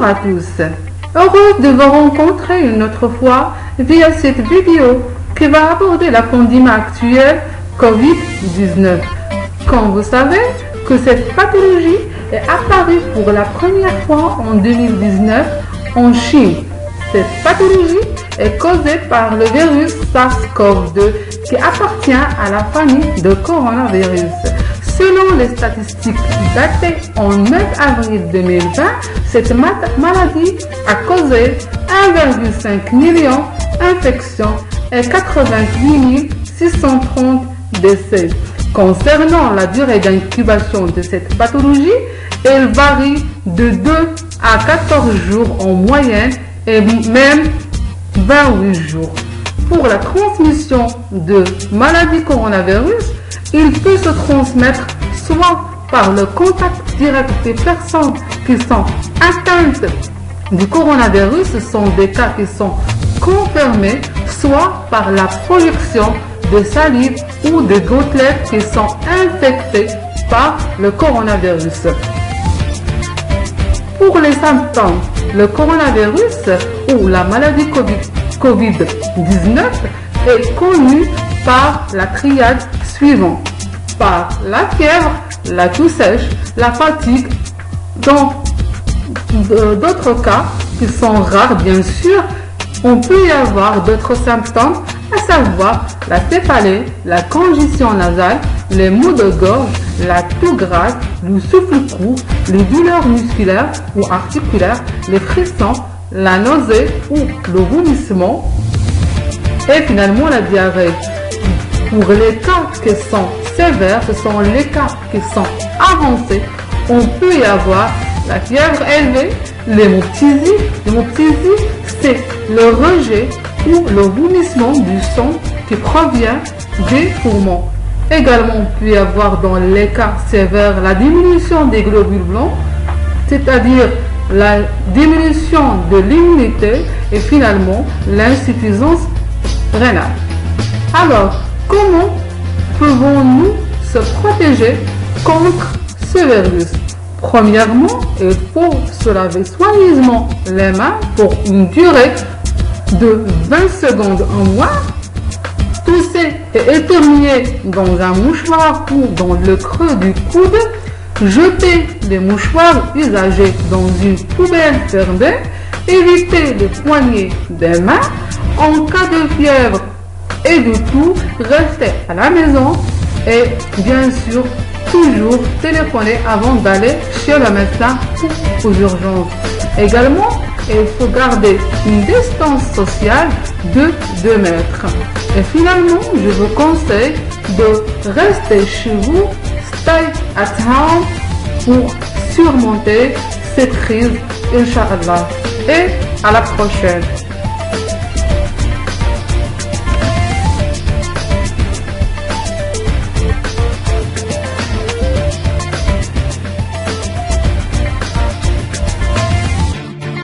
Bonjour à tous, heureuse de vous rencontrer une autre fois via cette vidéo qui va aborder la pandémie actuelle Covid-19. Comme vous savez que cette pathologie est apparue pour la première fois en 2019 en Chine. Cette pathologie est causée par le virus SARS-CoV-2 qui appartient à la famille de coronavirus. Selon les statistiques datées en 9 avril 2020, cette maladie a causé 1,5 million d'infections et 88 630 décès. Concernant la durée d'incubation de cette pathologie, elle varie de 2 à 14 jours en moyenne et même 28 jours. Pour la transmission de maladie coronavirus, il peut se transmettre soit par le contact direct des personnes qui sont atteintes du coronavirus, ce sont des cas qui sont confirmés, soit par la projection de salive ou de gouttelettes qui sont infectées par le coronavirus. Pour les symptômes, le coronavirus ou la maladie Covid-19 est connu par la triade suivante, par la fièvre, la toux sèche, la fatigue. Dans d'autres cas qui sont rares bien sûr, on peut y avoir d'autres symptômes, à savoir la céphalée, la congestion nasale, les maux de gorge, la toux grasse, le souffle court, les douleurs musculaires ou articulaires, les frissons, la nausée ou le vomissement et finalement la diarrhée. Pour les cas qui sont sévères, ce sont les cas qui sont avancés, on peut y avoir la fièvre élevée, l'hémoptysie. L'hémoptysie, c'est le rejet ou le vomissement du sang qui provient des poumons. Également, on peut y avoir dans les cas sévères la diminution des globules blancs, c'est-à-dire la diminution de l'immunité et finalement l'insuffisance rénale. Alors, comment pouvons-nous se protéger contre ce virus? Premièrement, il faut se laver soigneusement les mains pour une durée de 20 secondes en moins. Tousser et éternuer dans un mouchoir ou dans le creux du coude. Jeter les mouchoirs usagés dans une poubelle fermée. Éviter les poignées des mains. En cas de fièvre et de toux, rester à la maison et bien sûr toujours téléphoner avant d'aller chez le médecin aux urgences. Également, il faut garder une distance sociale de 2 mètres. Et finalement, je vous conseille de rester chez vous, stay at home, pour surmonter cette crise, Inch'Allah. Et à la prochaine.